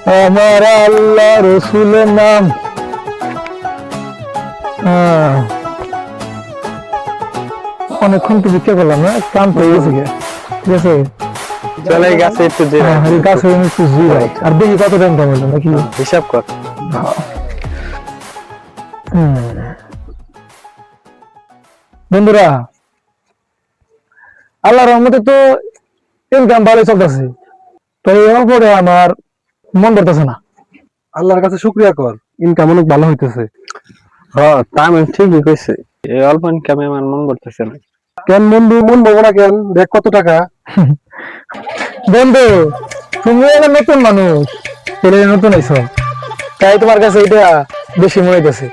আমার আল্লাহ রসুলের নাম। অনেকক্ষণ তো ভিক্ষা করলাম না, ক্লান্ত হয়ে গেছে। ঠিক আছে, চলে গেছে একটু গাছ হয়ে একটু জিরাই। আর দেখি কত টাইম কমাইলো নাকি হিসাব কর। বন্ধুরা, আল্লাহ রহমতে তো ইনকাম ভালোই চলতেছে, তো এর পরে আমার মন ধরতেছে না। আল্লাহর কাছে শুকরিয়া কর, ইনকাম অনেক ভালো হইতেছে। হ্যাঁ, তা আমি ঠিকই কইছি। এই অল্প ইনকামে আমার মন করতেছে না। কেন বন্ধু, মন বলবো না কেন? দেখ কত টাকা। বন্ধু, তুমি একটা নতুন মানুষ, নতুন আইছো, তাই তোমার কাছে এটা বেশি মনে হইতেছে।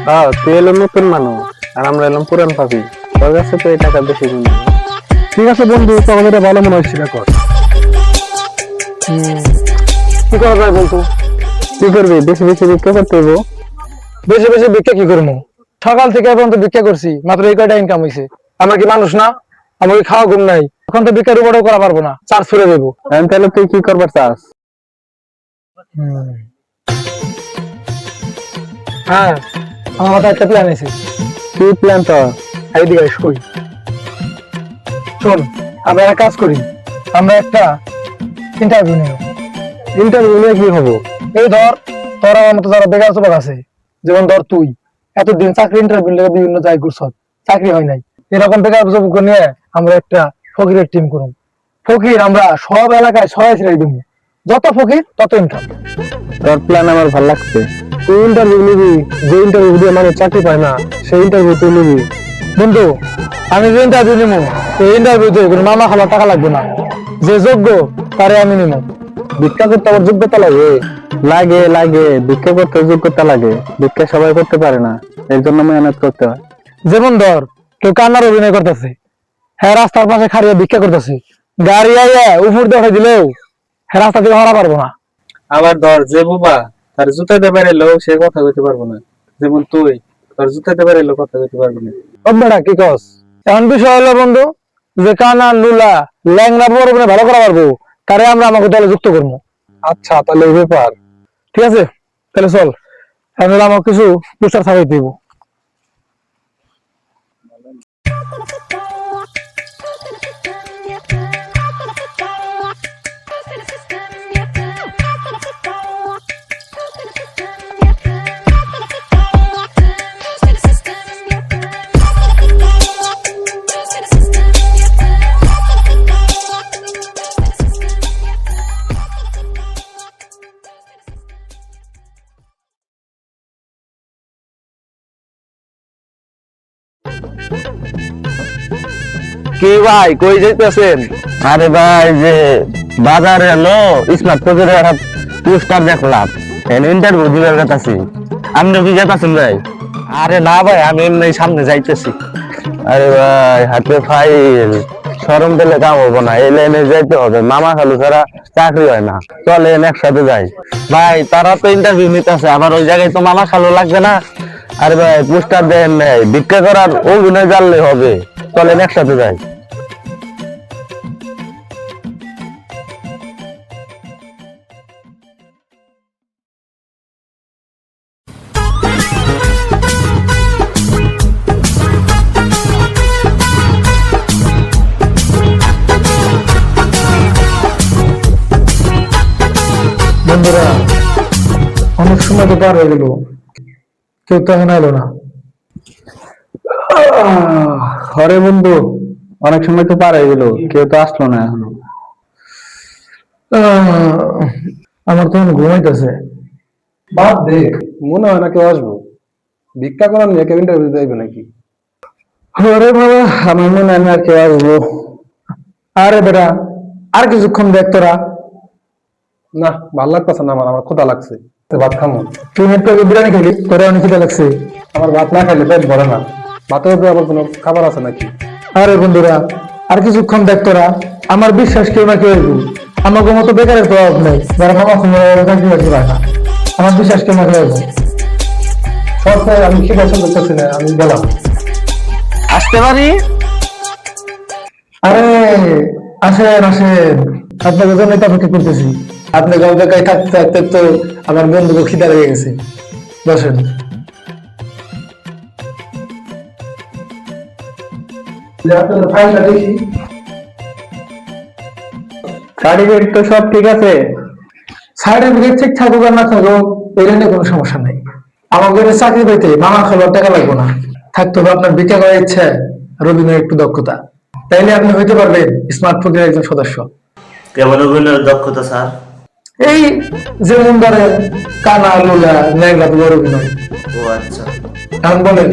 হ্যাঁ, তুই এলো নতুন মানুষ আর আমরা এলাম পুরান পাবি, তোর কাছে তো এই টাকা বেশি মনে হয়। ঠিক আছে বন্ধু, তোর এটা ভালো মনে হচ্ছে, কর। কি করা যায় বলতো? কি করবি? বেশি বেশি বিক্রি করতে হইব। বেশি বেশি ভিক্ষা কি করবো? সকাল থেকে এখন তো ভিক্ষা করছি, মাত্র এই কয়টা ইনকাম হয়েছে। আমরা কি মানুষ না? আমাকে খাওয়া ঘুম নাই, এখন তো ভিক্ষার উপরেও করা পারবো না, চার্জ ছুড়ে দেবো। তাহলে তুই কি করবার চাস? হ্যাঁ, আমার মাথায় একটা প্ল্যান আছে। কি প্ল্যান তোর? এইদিকে কই শোন, আমরা এক কাজ করি, আমরা একটা ইন্টারভিউ নেব। ইন্টারভিউ নিয়ে কি হবো? এই ধর, তোর আমার মতো যারা বেকার যুবক আছে, যেমন ধর তুই এতদিন চাকরি ইন্টারভিউ লেগে বিভিন্ন জায়গায় ঘুরছ, চাকরি হয় নাই, এরকম বেকার যুবক নিয়ে আমরা একটা ফকিরের টিম করব। ফকির আমরা সব এলাকায় সবাই ছেড়ে দিব, যত ফকির তত ইনকাম। তোর প্ল্যান আমার ভালো লাগছে। তুই ইন্টারভিউ নিবি, যে ইন্টারভিউ দিয়ে মানুষ চাকরি পায় না সেই ইন্টারভিউ তুই নিবি। বন্ধু, আমি যে ইন্টারভিউ নিবো, এই ইন্টারভিউতে কোনো মামা খাবার টাকা লাগবে না, যে যোগ্য তারে আমি নিব। ভিক্ষা করতে আমার যোগ্যতা লাগে? লাগে লাগে, ভিক্ষা করতে যোগ্যতা লাগে। ভিক্ষা সবাই করতে পারে না, এর জন্য মেহনত করতে হয়। যেমন ধর, কেউ কান্নার অভিনয় করতেছে, হ্যাঁ রাস্তার পাশে খাড়িয়ে ভিক্ষা করতেছে, গাড়ি আইয়া উপর দেখা দিলেও হ্যাঁ রাস্তা থেকে হরা পারবো না। আবার ধর, যে বোবা তার জুতাতে পারলো সে কথা কইতে পারবো না, যেমন তুই তোর জুতাতে পারলো কথা কইতে পারবো না। বেটা কি কস? এখন বিষয় হলো বন্ধু, যে কানা লুলা ল্যাংরা বড় ভালো করা পারবো, তারে আমরা আমাকে দলে যুক্ত করবো। আচ্ছা, তাহলে এই ব্যাপার। ঠিক আছে, তাহলে চল, এখন আমাকে কিছু পোস্টার ছাড়িয়ে দিব। কি ভাই, কই যাইতেছেন? আরে ভাই, যে বাজারে এলো স্মার্ট ফোনের একটা পোস্টার দেখলাম, ইন্টারভিউ দিবার কথা আছে। আপনি কি যেতেছেন ভাই? আরে না ভাই, আমি এমনি সামনে যাইতেছি। আরে ভাই, হাতে ফাইল, শরম পেলে কাম হবো না, এই লাইনে যাইতে হবে, মামা খালু ছাড়া চাকরি হয় না। চলেন একসাথে যাই। ভাই, তারা তো ইন্টারভিউ নিতেছে, আবার ওই জায়গায় তো মামা খালু লাগবে না? আরে ভাই, পোস্টার দেন নাই, ভিক্ষা করার অভিনয় জানলে হবে। চলেন একসাথে যাই। বন্ধুরা, অনেক সময় তো পার হয়ে গেল, কেউ তো এখন এলো না। ঘরে বন্ধু, অনেক সময় তো পার হয়ে গেল, কেউ তো আসলো না এখনো। আমার তো ঘুমাইতেছে। বাদ দে, মনে হয় না কেউ আসবো। ভিক্ষা করার নিয়ে কেউ ইন্টারভিউ যাইবে নাকি? আরে বাবা, আমার মনে হয় না কেউ আসবো। আরে বেটা, আর কিছুক্ষণ দেখ তোরা। না, ভাল লাগতেছে না, আমার আমার ক্ষুধা লাগছে, ভাত খামো। তুই একটু আগে বিরিয়ানি খেলি, তোরা অনেক খিদে লাগছে। আমার ভাত না খাইলে পেট ভরে না। ভাতের উপরে আবার কোনো খাবার আছে নাকি? আরে বন্ধুরা, আর কিছুক্ষণ দেখ তোরা, আমার বিশ্বাস কেউ না কেউ আসবো। আমাকে মতো বেকারের প্রভাব নেই, যারা মামা চাকরি বাকরি পায় না, আমার বিশ্বাস কেউ না কেউ আসবো। সরকার, আমি কি পছন্দ করতেছি না, আমি গেলাম। আসতে পারি? আরে আসেন আসেন, আপনাদের জন্য তো অপেক্ষা করতেছি। আপনি অপেক্ষায় থাকতে থাকতে তো আমার বন্ধুকে খিদা লেগে গেছে। বসেন। আপনার ফাইলটা দেখি। সার্টিফিকেট তো সব ঠিক আছে। সার্টিফিকেট ঠিক থাকুক আর না থাকুক এটা নিয়ে কোনো সমস্যা নেই। আমাদের চাকরি পেতে মামা খাবার টাকা লাগবে না। থাকতে হবে আপনার বিক্রি করার ইচ্ছা, রবিনের একটু দক্ষতা, তাইলে আপনি হইতে পারবেন স্মার্ট ফোনের একজন সদস্য। কেমন অভিনয়ের দক্ষতা স্যার? এই যেমন ধরেন কানা লুলা ন্যাংরা তোমার অভিনয়। ও আচ্ছা এখন বলেন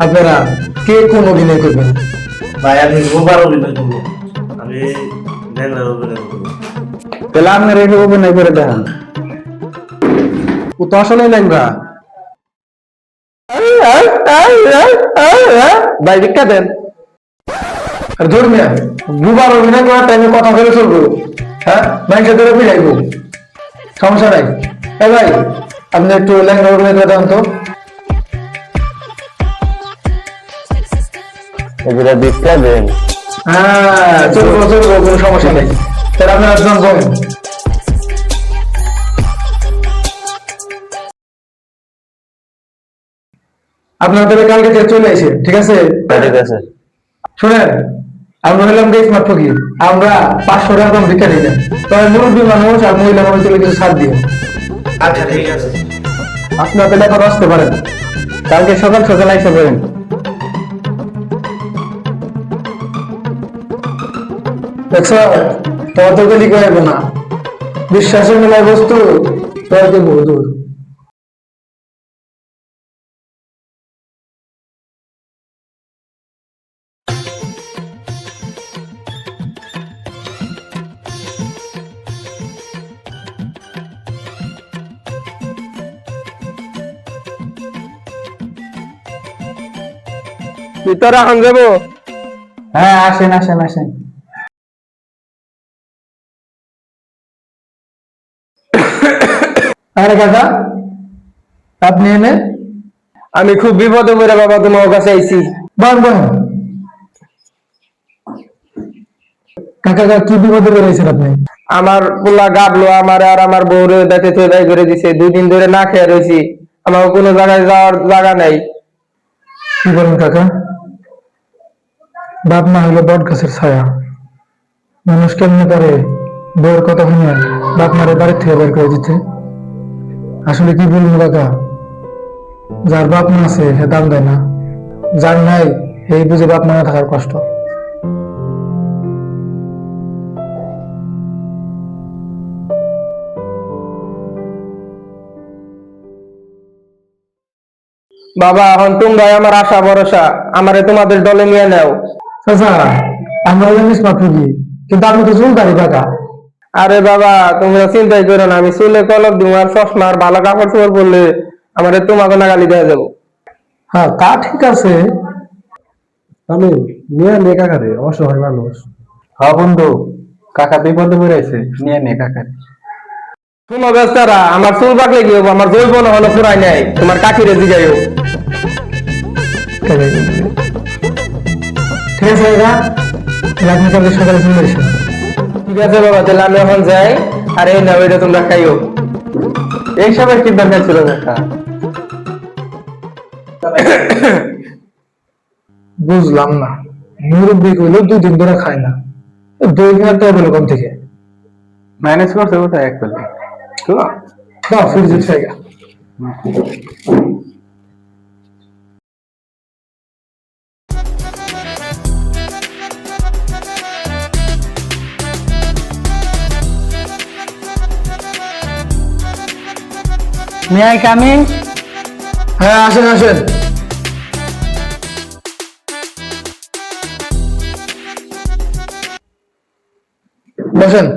আপনারা কে কোন অভিনয় করবেন? ভাই, আমি রোবার অভিনয় করবো। আমি ন্যাংরার অভিনয় করবো। তাহলে আপনার এই অভিনয় করে দেখান। ও তো আসলে ন্যাংরা। ভাই ভিক্ষা দেন। আর ধর্মিয়া দুবার অভিনয় করার টাইমে কথা বলে চলবো? হ্যাঁ, মানুষের ধরে পিড়াইবো, সমস্যা নাই। এ ভাই, আপনি একটু ল্যাংড়া অভিনয় করে দেন তো। এগুলা ভিক্ষা দেন। হ্যাঁ, চলবো চলবো, কোনো সমস্যা নেই। তাহলে আপনি একজন বলেন। আপনার তাহলে কালকে থেকে চলে এসে, ঠিক আছে? ঠিক আছে। শোনেন, আমরা হলাম যে স্মার্ট ফকির, আমরা 500 টাকা দাম ভিক্ষা দিই না। তবে মুরব্বী মানুষ আর মহিলা মানুষ চলে কিছু ছাড় দিও। আচ্ছা ঠিক আছে। আপনি তাহলে এখন আসতে পারেন। কালকে সকাল সকাল আইসা করেন। দেখছো, তোমার তো গলি করাইব না, বিশ্বাসের মেলায় বস্তু তোমার তো বহু দূর। ভিতরে এখন যাবো? হ্যাঁ, আসেন আসেন আসেন। আরে কাকা, আপনি এনে? আমি খুব বিপদে পড়ে বাবা তোমার কাছে আইছি। বান বান কাকা, কি বিপদে পড়েছেন আপনি? আমার পোলা গাবলো আমার আর আমার বউরে দেখে তো দায় করে দিছে। 2 দিন ধরে না খেয়ে রয়েছি। আমার কোনো জায়গায় যাওয়ার জায়গা নাই। কি বলেন কাকা? বাপ না হলো বট গাছের ছায়া। মানুষ কেমনে পারে বউর কথা শুনে বাপ মারে বাড়ির থেকে বের করে দিতে? আসলে কি বলবো কাকা, যার বাপ মা আছে সে দাম দেয় না, যার নাই এই বুঝে বাপ মা না থাকার কষ্ট। বাবা এখন তোমরাই আমার আশা ভরসা, আমারে তোমাদের দলে নিয়ে নাও। চাচা, আমরা জানিস মাত্র কি, কিন্তু আপনি তো চুলদারি কাকা। আরে বাবা তোমরা চিন্তাই করো না, আমি চুলে কলক দিব আর চশমা আর ভালো কাপড় চোপড় পরলে আমারে তোমাকে না গালি দেওয়া যাবো। হ্যাঁ, তা ঠিক আছে, আমি নিয়ে নে কাকারে, অসহায় মানুষ। হ্যাঁ বন্ধু, কাকা বিপদে পড়েছে, নিয়ে নে কাকারে। শোনো বেচারা, আমার চুল পাকলে কি হবো? আমার জৈবন হলো পুরাই নাই, তোমার কাকিরে জিগাইও। ঠিক আছে কাকা, আপনি কালকে সকালে চলে এসেন। ঠিক আছে বাবা, তাহলে আমি এখন যাই। আর এই নাও, এটা তোমরা খাইও। এইসবের কি দরকার ছিল কাকা? বুঝলাম না, মুরব্বী কইলো 2 দিন ধরে খায় না, 2 দিন একটা বলে কম থেকে ম্যানেজ করতে কোথায় এক পেলে দাও ফ্রিজে জায়গা। May I come in? হ্যাঁ, আসেন আসেন। বসেন।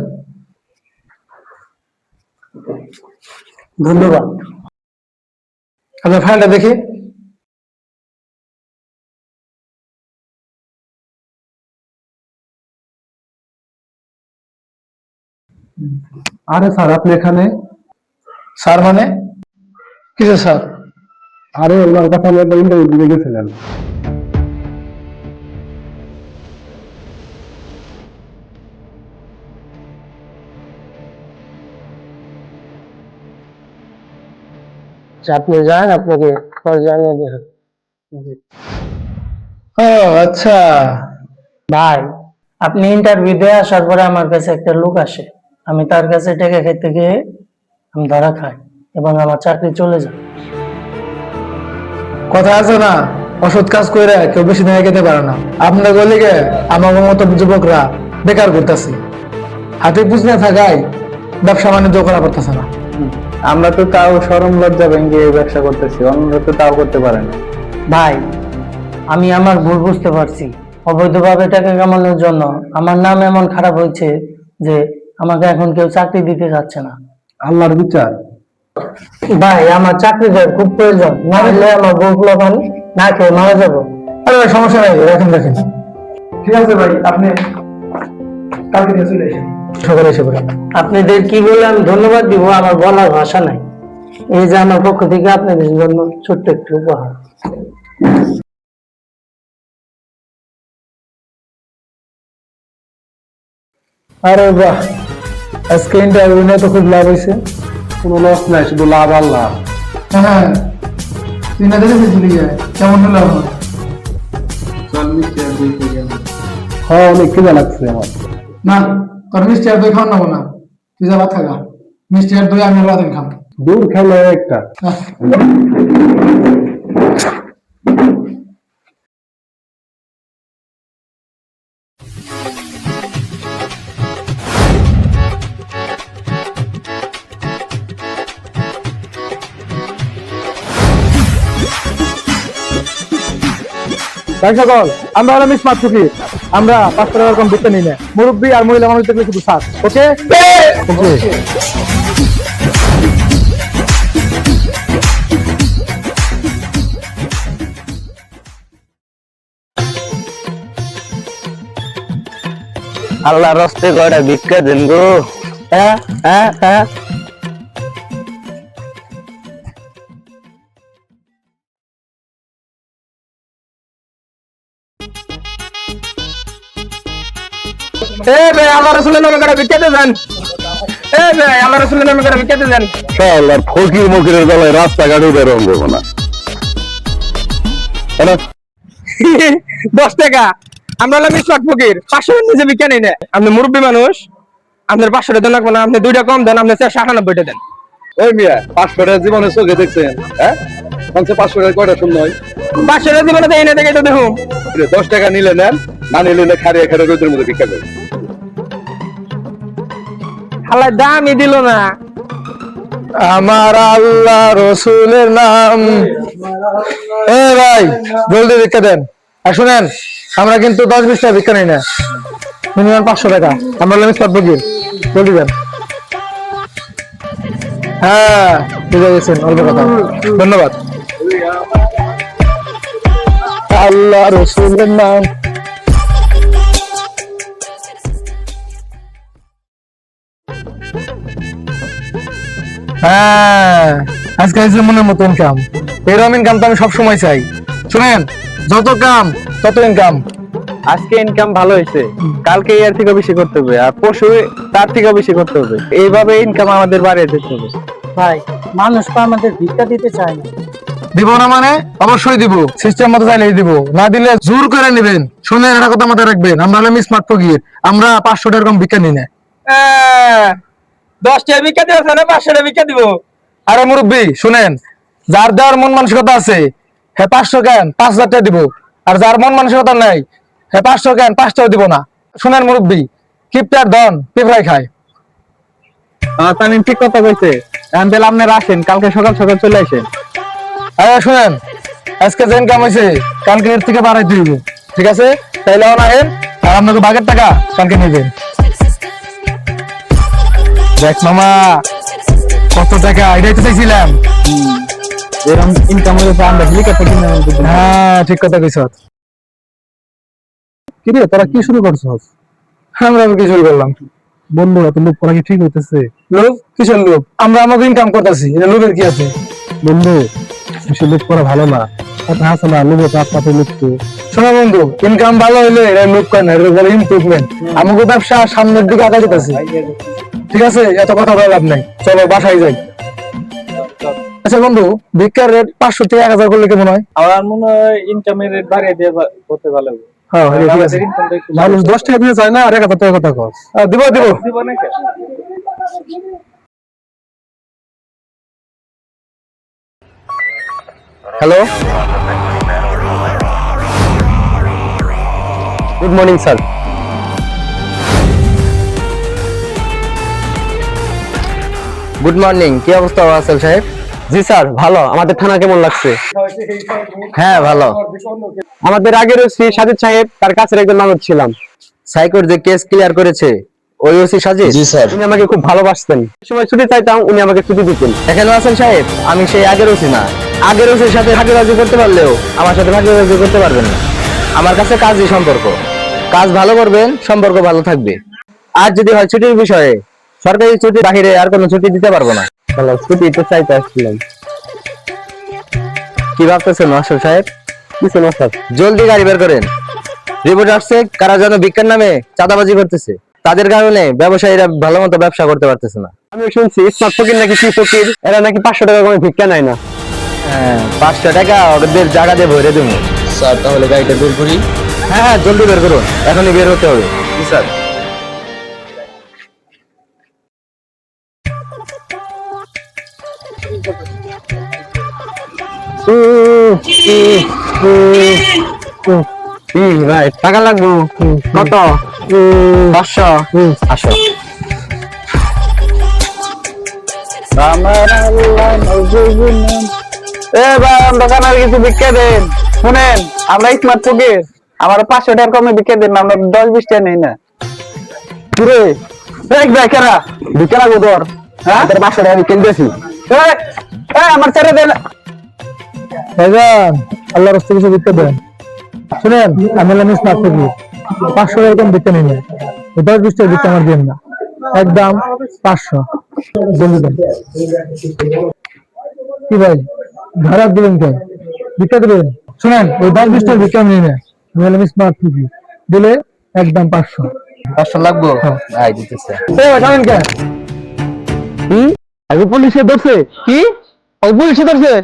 ধন্যবাদ। আপনার ফাইলটা দেখি। আরে স্যার, আপনি এখানে? স্যার মানে কিসের স্যার? আরে ওনার কাছে আমি একটা ইন্টারভিউ দিতে গেছিলাম। আপনি যান, আপনাকে পরে জানিয়ে দেবেন। ও আচ্ছা, ভাই, আপনি ইন্টারভিউ দিয়ে আসার পরে আমার কাছে একটা লোক আসে, আমি তার কাছে টাকা খেতে গিয়ে আমি ধরা খাই এবং আমার চাকরি চলে যায়। কথা আছে না, অসৎ কাজ করে কেউ বেশি দিন খেতে পারে না। আপনার গলিকে আমার মতো যুবকরা বেকার করতেছে, হাতে পুঁজ না থাকায় ব্যবসা বাণিজ্য করা করতেছে না। আমরা তো তাও শরম লজ্জা ভেঙে এই ব্যবসা করতেছি, অন্যরা তো তাও করতে পারে না। ভাই, আমি আমার ভুল বুঝতে পারছি। অবৈধভাবে টাকা কামানোর জন্য আমার নাম এমন খারাপ হয়েছে যে আমাকে এখন কেউ চাকরি দিতে যাচ্ছে না। আল্লাহর বিচার। ভাই, আমার চাকরিটার খুব প্রয়োজন, না হলে আমার বউ পোলাপান না খেয়ে মারা যাবো। আরে ভাই, সমস্যা নাই, রাখেন রাখেন। ঠিক আছে ভাই, আপনি কালকে দিয়ে চলে এসেন, সকালে এসে পড়েন। আপনাদের কি বলে আমি ধন্যবাদ দিব, আমার বলার ভাষা নাই। এই যে আমার পক্ষ থেকে আপনাদের জন্য ছোট্ট একটু উপহার। আরে বাহ, আজকে ইন্টারভিউ নিয়ে তো খুব লাভ হয়েছে। কোনো লস নাই, শুধু লাভ আর লাভ। হ্যাঁ, তুই না দেখেছিস কেমন হলো আমার? হ্যাঁ, অনেক খিদা লাগছে আমার। না, তোর মিষ্টি আর দই খাওয়ান নেবো না, তুই যা ভাত খাগা। মিষ্টি আর দই আমি রাতেন খাম। দূর খেলে একটা। তাই সকল, আমরা হলাম স্মার্ট ফুকি। আমরা 5 টাকা এরকম দিতে নিই না, মুরব্বী আর মহিলা মানুষ দেখলে শুধু সাত। ওকে ওকে। আল্লাহ রস্তে কয়টা ভিক্ষা দেন গো। হ্যাঁ হ্যাঁ হ্যাঁ। ভাই, আল্লাহ রাসূলের নামে করে ভিক্ষাতে দেন। ভাই, আল্লাহ রাসূলের নামে করে ভিক্ষাতে দেন। আল্লাহর ফকির মকিরের গলায় রাস্তাঘাটে বেরোন দেবো না। 10 টাকা। আমরা হলাম স্মার্ট ফকির, 500 নিজে ভিক্ষা নেই না। আপনি মুরব্বী মানুষ, আপনার 500 টাকা লাগবে না, আপনি 2টা কম দেন, আপনি 498 দেন। ওই মিয়া, 500 টাকা জীবনে চোখে দেখছেন? হ্যাঁ, 500 টাকা কয়টা শূন্য হয়? 500 টাকা দিবেন না, এই না দেখে তো দেখুন। 10 টাকা নিলে নেন, না নিলে খারিয়া খারিয়া রোদের মধ্যে ভিক্ষা করেন। আল্লাহ দামই দিল না। আমার আল্লাহ রসুলের নাম। ভাই, জলদি ভিক্ষা দেন। আর শুনেন, আমরা কিন্তু 10-20 টাকা ভিক্ষা নেই না, মিনিমাম 500 টাকা। আমরা হলাম স্মার্ট ফকির, জলদি দেন। হ্যাঁ, বুঝে গেছেন, অল্প কথা। ধন্যবাদ। আল্লাহ রসুলের নাম। হ্যাঁ, আজকে হয়েছে মনের মতো ইনকাম। এরকম ইনকাম তো আমি সবসময় চাই। শুনেন, যত কাম তত ইনকাম। আজকে ইনকাম ভালো হয়েছে, কালকে এর থেকে বেশি করতে হবে, আর পরশু তার থেকে বেশি করতে হবে। এইভাবে ইনকাম আমাদের বাড়িয়ে দিতে হবে। ভাই, মানুষ তো আমাদের ভিক্ষা দিতে চায় না। দিব না মানে অবশ্যই দিব, সিস্টেম মতো চাইলেই দিব, না দিলে জোর করে নেবেন। শুনেন, একটা কথা মাথায় রাখবেন, আমরা হলাম স্মার্ট ফকির, আমরা 500 টাকা এরকম ভিক্ষা নিই না। 10 টাকা ভিক্ষা দিব না, 500 টাকা ভিক্ষা দিব। আরে মুরব্বী, শুনেন, যার দেওয়ার মন মানসিকতা আছে, হ্যাঁ 500 কেন 5000 টাকা দিব। আর যার মন মানসিকতা নাই, হ্যাঁ 500 কেন 5 টাকা দিব না। শুনেন মুরব্বী, কিপটার ধন পিঁপড়াই খায়। তামিম ঠিক কথা কইছে। এখন তাহলে আপনারা আসেন, কালকে সকাল সকাল চলে আসেন। আরে শুনেন, আজকে যে ইনকাম হয়েছে কালকে এর থেকে বাড়াই দিব, ঠিক আছে? তাইলে আহেন, আর আপনাকে বাগের টাকা কালকে নেবেন। দেখ মামা, কত টাকা, এটাই তো চাইছিলাম। এরকম ইনকাম হলে আমরা হেলিকপ্টার কিনে আনবো। হ্যাঁ, ঠিক কথা কইছ। কি রে, তোরা কি শুরু করছস? আমরা আবার কি শুরু করলাম? বন্ধু, এত লোক করা কি ঠিক হইতেছে? লোভ? কিসের লোভ? আমরা আমাকে ইনকাম করতেছি, এটা লোভের কি আছে? বন্ধু, বেশি লোক করা ভালো না। কথা আছে না, লোভে পাপ পাপে মৃত্যু। শোনো বন্ধু, ইনকাম ভালো হইলে এটা লোভ করে না, এটা বলে ইমপ্রুভমেন্ট। আমাকে ব্যবসা সামনের দিকে আগায় যেতেছে, ঠিক আছে? এত কথা বলে লাভ নাই, চলো বাসায় যাই। আচ্ছা বন্ধু, ভিক্ষার রেট 500 থেকে 1000 করলে কেমন হয়? আমার মনে হয় ইনকামের রেট বাড়িয়ে দিয়ে করতে ভালো হবে। হ্যাঁ ঠিক আছে। আমাদের ইনকামটা একটু মানুষ 10 টাকা দিয়ে চায় না, আর 1000 টাকা কথা কস। দিব দিব। দিব নাকি? Hello, good morning sir. Good morning, কি অবস্থা ওয়াসেল সাহেব? জি স্যার, ভালো। আমাদের থানা কেমন লাগছে? হ্যাঁ ভালো। আমাদের আগের ওসি সাজিদ সাহেব, তার কাছের একজন মানুষ ছিলাম। সাইকোর যে কেস ক্লিয়ার করেছে ওই ওসি সাজিদ? জি স্যার। উনি আমাকে খুব ভালোবাসতেন, সময় ছুটি চাইতাম উনি আমাকে ছুটি দিতেন। দেখেন ওয়াসেল সাহেব, আমি সেই আগের ওসি না। আগের ওসির সাথে ভাগিবাজি করতে পারলেও আমার সাথে ভাগিবাজি করতে পারবেন না। আমার কাছে কাজই সম্পর্ক, কাজ ভালো করবেন সম্পর্ক ভালো থাকবে। আর যদি হয় ছুটির বিষয়ে, সরকারি ছুটির বাহিরে আর কোনো ছুটি দিতে পারবো না। ভালো, ছুটি তো চাইতে আসছিলাম। কি ভাবতেছেন মাস্টার সাহেব? কিছু না স্যার। জলদি গাড়ি বের করেন। রিপোর্ট আসছে কারা যেন ভিক্ষার নামে চাঁদাবাজি করতেছে, তাদের কারণে ব্যবসায়ীরা ভালো মতো ব্যবসা করতে পারতেছে না। আমি শুনছি স্মার্ট ফকির নাকি কি ফকির, এরা নাকি 500 টাকা করে ভিক্ষা নেয় না। হ্যাঁ, 500 টাকা ওদের জায়গা দিয়ে ভরে দেবো। স্যার তাহলে গাড়িটা বের করি? হ্যাঁ হ্যাঁ, জলদি বের করুন, এখনই বের হতে হবে। জি স্যার। ভাই টাকা লাগবো কত? 500। আসো। দোকানের কিছু ভিক্ষা দেন। শুনেন, আমরা স্মার্ট ফকির, আমার 500 টাকার কমে ভিক্ষা দেন, আমরা 10-20 টাকা নেই না। পুরে কেরা ভিক্ষা লাগবো তোর? হ্যাঁ, 500 টাকা আমি কিনতেছি। আমার ছেড়ে দেন। ভাইজান, আল্লাহর রাস্তায় কিছু ভিক্ষা দেন। শুনেন, আমি হলাম স্মার্ট ফকির, 500 এরকম ভিক্ষা নেই না। 10-20 টাকা ভিক্ষা আমার দিন না, একদম 500 জলদি দেন। কি ভাই, ভাড়া দিবেন কেন? ভিক্ষা দেবেন? শুনেন, ওই 10-20 টাকা ভিক্ষা আমি নেই না, আমি হলাম স্মার্ট ফকির, দিলে একদম 500। 500 লাগবো? হ্যাঁ। আই দিতেছে। জানেন কেন? কি আগে পুলিশে ধরছে? কি ওই পুলিশে ধরছে?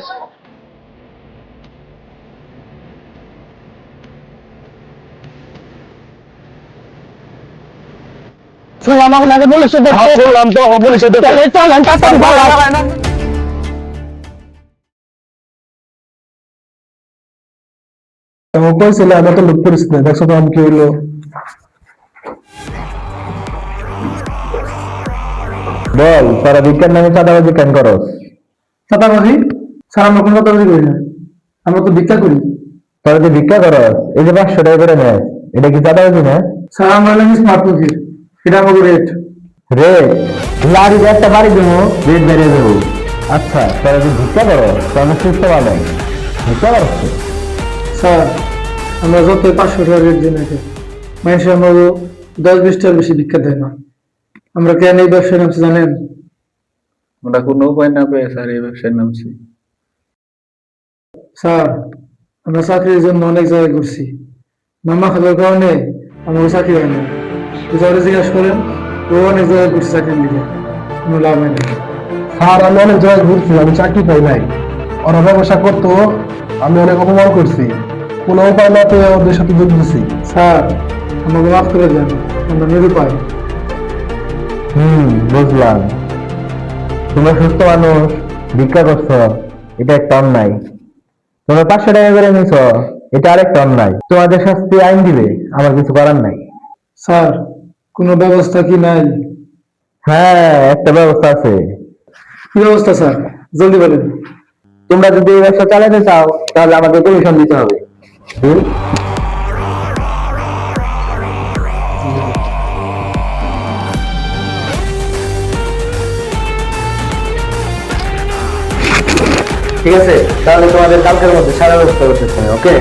আমাকে আগে পুলিশে ধরছে। বললাম তো পুলিশে ধরছে। চলেন তাড়াতাড়ি পালান। কইছিল আমি তো লুক করিস না, দেখছো তো আমি কি হইলো। বল, তোরা ভিক্ষার নামে চাঁদাবাজি কেন করস? চাঁদাবাজি? স্যার, আমরা কোনো চাঁদাবাজি করি না, আমরা তো ভিক্ষা করি। তোরা যে ভিক্ষা করস, এই যে 500 টাকা করে নেয়, এটা কি চাঁদাবাজি না? স্যার, আমরা হলাম স্মার্ট ফকির, এটা আমাদের রেট। রেট? লাড়ি একটা বাড়ি দেবো, রেট বেড়ে দেবো। আচ্ছা, তোরা যে ভিক্ষা করস, তোরা সুস্থ বানাই ভিক্ষা করস? স্যার, আমরা যত 500 টাকা রেট দিই নাকি, মানুষ আমরা 10-20 টাকার বেশি ভিক্ষা দেয় না। আমরা কেন এই ব্যবসায় নামছি জানেন? আমরা কোনো উপায় না পেয়ে স্যার এই ব্যবসায় নামছি। স্যার, আমরা চাকরির জন্য অনেক জায়গায় ঘুরছি, মামা খাবার কারণে আমাকে চাকরি হয় না। যারা জিজ্ঞাসা করেন, ও অনেক জায়গায় ঘুরছে চাকরির লিগে, কোনো লাভ হয় না। স্যার, আমি অনেক জায়গায় ঘুরছি, আমি চাকরি পাই নাই। ওরা ব্যবসা করতো, আমি অনেক অপমান করছি, কোনো উপায় না পেয়ে ওদের সাথে যোগ দিছি। স্যার, আমাকে মাফ করে দেন, আমরা নিরুপায়। বুঝলাম। তোমরা সুস্থ মানুষ, ভিক্ষা করছ, এটা একটা অন্যায়। তোমরা 500 টাকা করে নিছ, এটা আরেকটা অন্যায়। তোমাদের শাস্তি আইন দিবে, আমার কিছু করার নাই। স্যার, কোনো ব্যবস্থা কি নাই? হ্যাঁ, একটা ব্যবস্থা আছে। কি ব্যবস্থা স্যার, জলদি বলেন। তোমরা যদি এই ব্যবসা চালাতে চাও, তাহলে আমাদের কমিশন দিতে হবে। ঠিক আছে, তাহলে তোমাদের কালকের মধ্যে সারা ব্যবস্থা করতে হবে। ওকে?